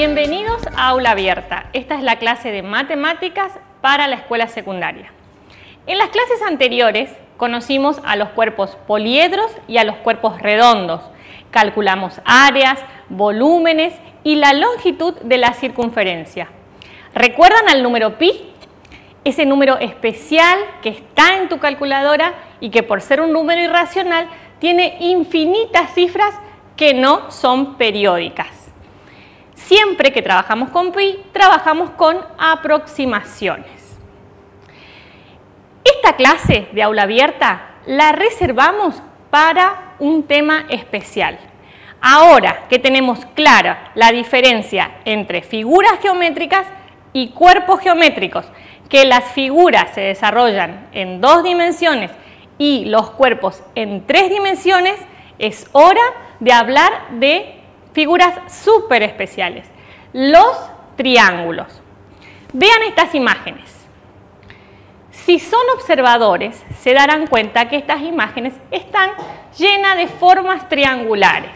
Bienvenidos a Aula Abierta. Esta es la clase de matemáticas para la escuela secundaria. En las clases anteriores conocimos a los cuerpos poliedros y a los cuerpos redondos. Calculamos áreas, volúmenes y la longitud de la circunferencia. ¿Recuerdan al número pi? Ese número especial que está en tu calculadora y que por ser un número irracional tiene infinitas cifras que no son periódicas. Siempre que trabajamos con pi, trabajamos con aproximaciones. Esta clase de aula abierta la reservamos para un tema especial. Ahora que tenemos clara la diferencia entre figuras geométricas y cuerpos geométricos, que las figuras se desarrollan en 2 dimensiones y los cuerpos en 3 dimensiones, es hora de hablar de figuras súper especiales, los triángulos. Vean estas imágenes. Si son observadores, se darán cuenta que estas imágenes están llenas de formas triangulares.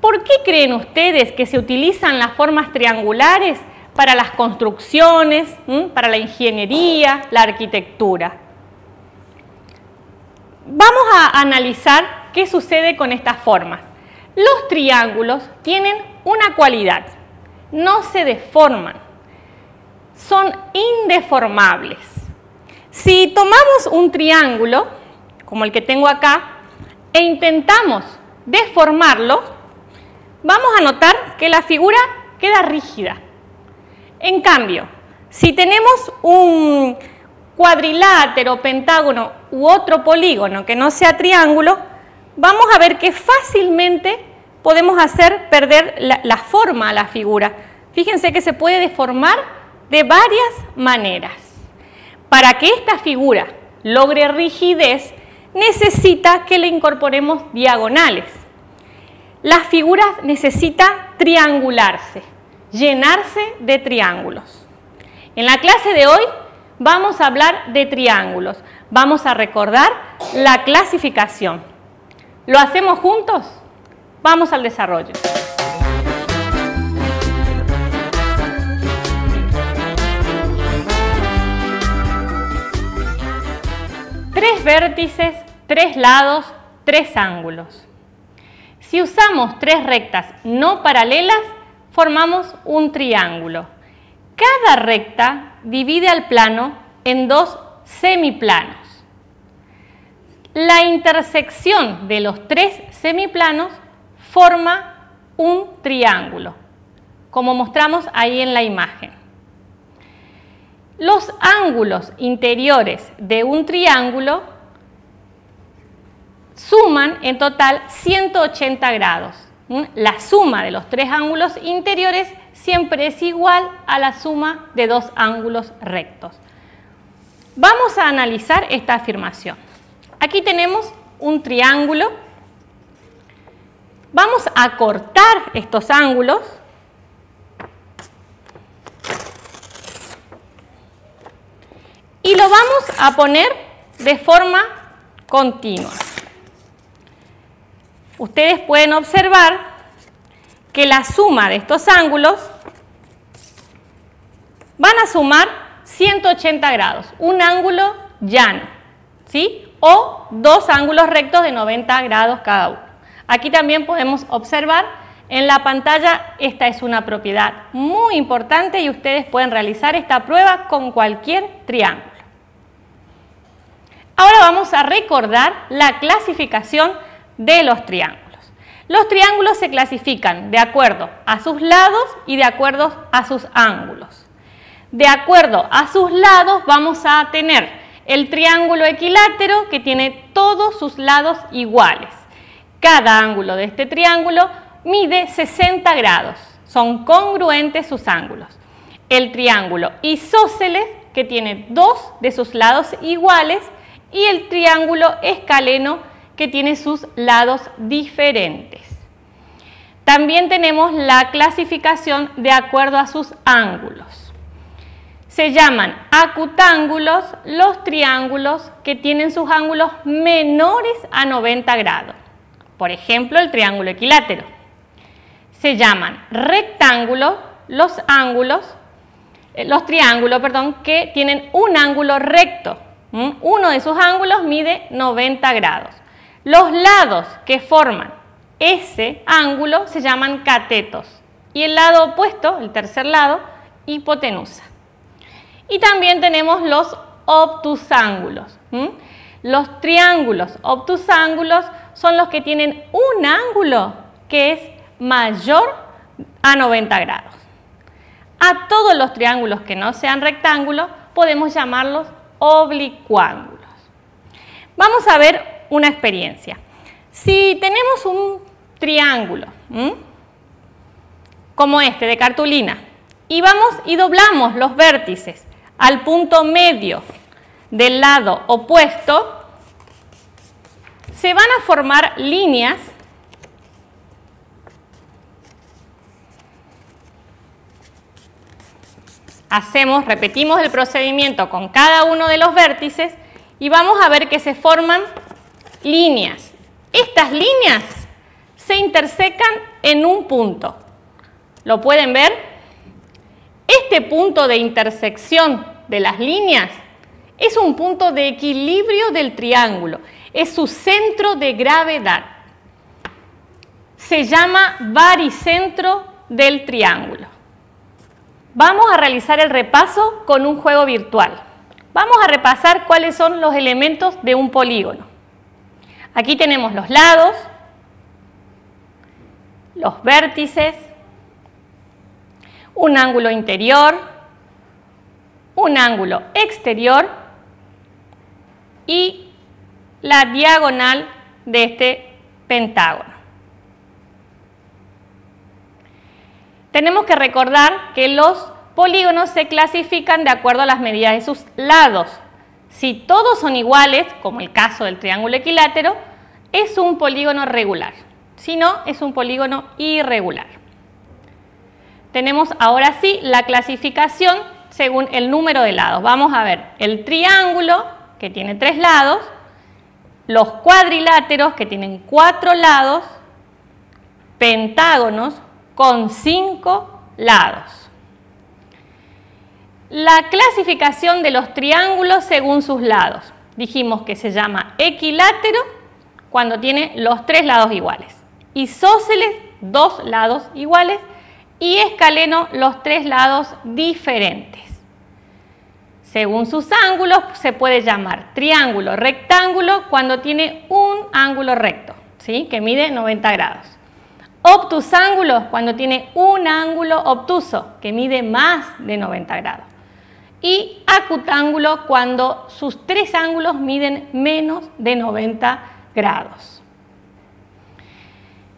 ¿Por qué creen ustedes que se utilizan las formas triangulares para las construcciones, para la ingeniería, la arquitectura? Vamos a analizar qué sucede con estas formas. Los triángulos tienen una cualidad: no se deforman, son indeformables. Si tomamos un triángulo, como el que tengo acá, e intentamos deformarlo, vamos a notar que la figura queda rígida. En cambio, si tenemos un cuadrilátero, pentágono u otro polígono que no sea triángulo, vamos a ver que fácilmente podemos hacer perder la forma a la figura. Fíjense que se puede deformar de varias maneras. Para que esta figura logre rigidez, necesita que le incorporemos diagonales. La figura necesita triangularse, llenarse de triángulos. En la clase de hoy vamos a hablar de triángulos. Vamos a recordar la clasificación. ¿Lo hacemos juntos? Vamos al desarrollo. Tres vértices, 3 lados, 3 ángulos. Si usamos 3 rectas no paralelas, formamos un triángulo. Cada recta divide al plano en 2 semiplanos. La intersección de los 3 semiplanos forma un triángulo, como mostramos ahí en la imagen. Los ángulos interiores de un triángulo suman en total 180 grados. La suma de los 3 ángulos interiores siempre es igual a la suma de 2 ángulos rectos. Vamos a analizar esta afirmación. Aquí tenemos un triángulo. Vamos a cortar estos ángulos. Y lo vamos a poner de forma continua. Ustedes pueden observar que la suma de estos ángulos van a sumar 180 grados, un ángulo llano, ¿sí? O 2 ángulos rectos de 90 grados cada uno. Aquí también podemos observar en la pantalla, esta es una propiedad muy importante y ustedes pueden realizar esta prueba con cualquier triángulo. Ahora vamos a recordar la clasificación de los triángulos. Los triángulos se clasifican de acuerdo a sus lados y de acuerdo a sus ángulos. De acuerdo a sus lados vamos a tener el triángulo equilátero, que tiene todos sus lados iguales. Cada ángulo de este triángulo mide 60 grados. Son congruentes sus ángulos. El triángulo isósceles, que tiene 2 de sus lados iguales, y el triángulo escaleno, que tiene sus lados diferentes. También tenemos la clasificación de acuerdo a sus ángulos. Se llaman acutángulos los triángulos que tienen sus ángulos menores a 90 grados. Por ejemplo, el triángulo equilátero. se llaman rectángulos los triángulos, que tienen un ángulo recto. Uno de sus ángulos mide 90 grados. Los lados que forman ese ángulo se llaman catetos. Y el lado opuesto, el tercer lado, hipotenusa. Y también tenemos los obtusángulos. Los triángulos obtusángulos son los que tienen un ángulo que es mayor a 90 grados. A todos los triángulos que no sean rectángulos podemos llamarlos oblicuángulos. Vamos a ver una experiencia. Si tenemos un triángulo como este de cartulina y vamos y doblamos los vértices al punto medio del lado opuesto, se van a formar líneas repetimos el procedimiento con cada uno de los vértices y vamos a ver que se forman líneas. Estas líneas se intersecan en un punto. ¿Lo pueden ver? Este punto de intersección de las líneas es un punto de equilibrio del triángulo, es su centro de gravedad. Se llama baricentro del triángulo. Vamos a realizar el repaso con un juego virtual. Vamos a repasar cuáles son los elementos de un polígono. Aquí tenemos los lados, los vértices, un ángulo interior, un ángulo exterior y la diagonal de este pentágono. Tenemos que recordar que los polígonos se clasifican de acuerdo a las medidas de sus lados. Si todos son iguales, como el caso del triángulo equilátero, es un polígono regular. Si no, es un polígono irregular. Tenemos ahora sí la clasificación según el número de lados. Vamos a ver el triángulo, que tiene 3 lados, los cuadriláteros, que tienen 4 lados, pentágonos con 5 lados. La clasificación de los triángulos según sus lados. Dijimos que se llama equilátero cuando tiene los 3 lados iguales, isósceles 2 lados iguales y escaleno los 3 lados diferentes. Según sus ángulos se puede llamar triángulo rectángulo cuando tiene un ángulo recto, ¿sí?, que mide 90 grados. Obtusángulos cuando tiene un ángulo obtuso que mide más de 90 grados. Y acutángulo cuando sus 3 ángulos miden menos de 90 grados.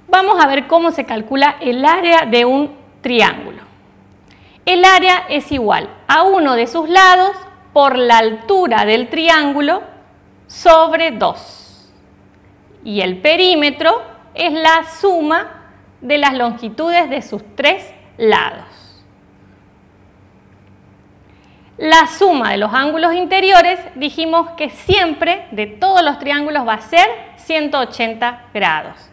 Vamos a ver cómo se calcula el área de un triángulo. El área es igual a uno de sus lados por la altura del triángulo sobre 2. Y el perímetro es la suma de las longitudes de sus 3 lados. La suma de los ángulos interiores dijimos que siempre de todos los triángulos va a ser 180 grados.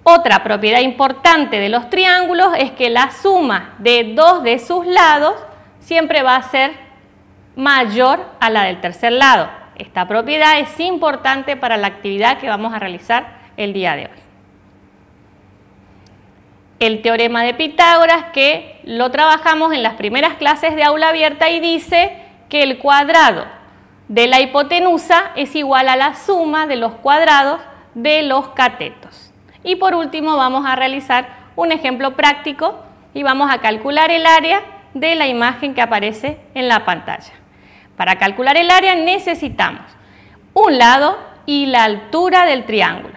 Otra propiedad importante de los triángulos es que la suma de 2 de sus lados siempre va a ser mayor a la del tercer lado. Esta propiedad es importante para la actividad que vamos a realizar el día de hoy. El teorema de Pitágoras, que lo trabajamos en las primeras clases de aula abierta y dice que el cuadrado de la hipotenusa es igual a la suma de los cuadrados de los catetos. Y por último vamos a realizar un ejemplo práctico y vamos a calcular el área de la imagen que aparece en la pantalla. Para calcular el área necesitamos un lado y la altura del triángulo.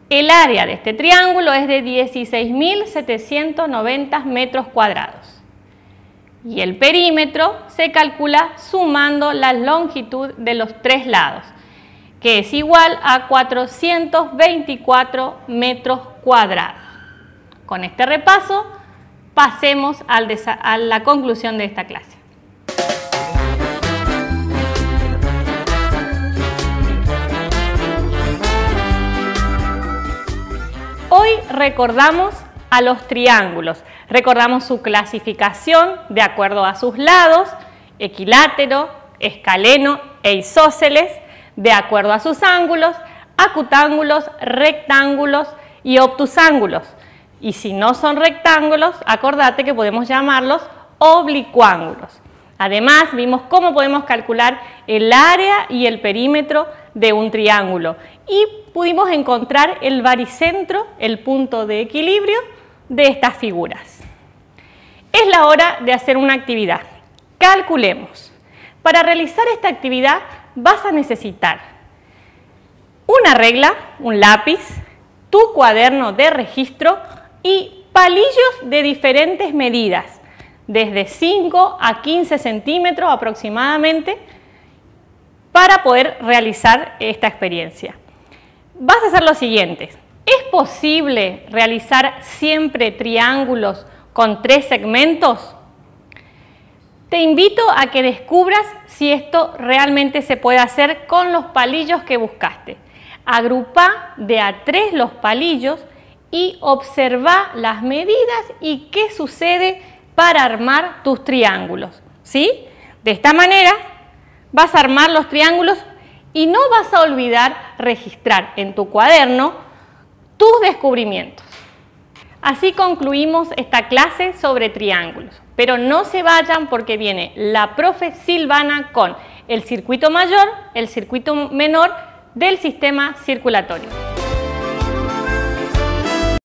El área de este triángulo es de 16.790 metros cuadrados. Y el perímetro se calcula sumando la longitud de los 3 lados, que es igual a 424 metros cuadrados. Con este repaso, pasemos a la conclusión de esta clase. recordamos a los triángulos. Recordamos su clasificación de acuerdo a sus lados, equilátero, escaleno e isósceles, de acuerdo a sus ángulos, acutángulos, rectángulos y obtusángulos. Y si no son rectángulos, acordate que podemos llamarlos oblicuángulos. Además, vimos cómo podemos calcular el área y el perímetro de un triángulo y pudimos encontrar el baricentro, el punto de equilibrio de estas figuras. Es la hora de hacer una actividad. Calculemos. Para realizar esta actividad vas a necesitar una regla, un lápiz, tu cuaderno de registro y palillos de diferentes medidas, desde 5 a 15 centímetros aproximadamente, para poder realizar esta experiencia. Vas a hacer lo siguiente. ¿Es posible realizar siempre triángulos con 3 segmentos? Te invito a que descubras si esto realmente se puede hacer con los palillos que buscaste. Agrupa de a 3 los palillos y observa las medidas y qué sucede para armar tus triángulos, ¿sí? De esta manera vas a armar los triángulos y no vas a olvidar registrar en tu cuaderno tus descubrimientos. Así concluimos esta clase sobre triángulos, pero no se vayan porque viene la profe Silvana con el circuito mayor, el circuito menor del sistema circulatorio.